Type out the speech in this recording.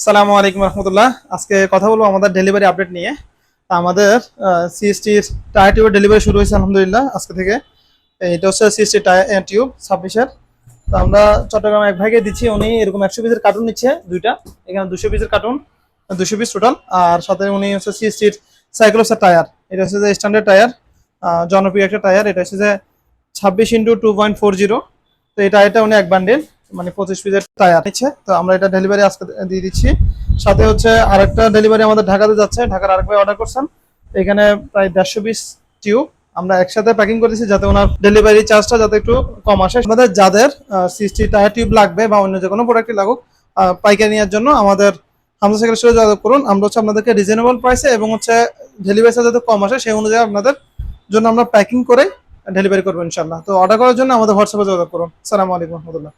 সালামু আলাইকুম রহমতুল্লাহ। আজকে কথা বলবো আমাদের ডেলিভারি আপডেট নিয়ে। আমাদের সিএসটির টায়ার টিউবের ডেলিভারি শুরু হয়েছে আলহামদুলিল্লাহ আজকে থেকে। এটা হচ্ছে সিএসটি টায়ার টিউব 26-এর। তো আমরা চট্টগ্রাম এক ভাইকে দিচ্ছি, উনি এরকম 100 পিসের কার্টুন নিচ্ছে দুইটা, এখানে 200 পিসের কার্টুন, 200 পিস টোটাল। আর সাথে উনি হচ্ছে সিএসটির সাইক্লোসের টায়ার, এটা হচ্ছে যে স্ট্যান্ডার্ড টায়ার, জনপ্রিয় একটা টায়ার। এটা হচ্ছে যে 26x2.40। তো এই টায়ারটা উনি এক বান্ডেল মানে 25 পিসের টায়ার নিচ্ছে। তো আমরা এটা ডেলিভারি আজকে দিয়ে দিচ্ছি। সাথে হচ্ছে আরেকটা ডেলিভারি আমাদের ঢাকাতে যাচ্ছে, ঢাকার আরেক ভাই অর্ডার করছেন। এখানে প্রায় 150 পিস টিউব আমরা একসাথে প্যাকিং করে দিচ্ছি, যাতে ওনার ডেলিভারি চার্জটা যাতে একটু কম আসে। আমাদের যাদের সিএসটি টায়ার টিউব লাগবে বা অন্য যে কোনো প্রোডাক্টই লাগুক, পাইকারি নেওয়ার জন্য আমাদের হামজা সাইকেলের সাথে যোগাযোগ করুন। আমরা হচ্ছে আপনাদেরকে রিজনেবল প্রাইসে এবং হচ্ছে ডেলিভারি চার্জ যাতে কম আসে সেই অনুযায়ী আপনাদের জন্য আমরা প্যাকিং করে ডেলিভারি করবো ইনশাল্লাহ। তো অর্ডার করার জন্য আমাদের হোয়াটসঅ্যাপে যোগাযোগ করুন। আসসালামু আলাইকুম রহমতুল্লাহ।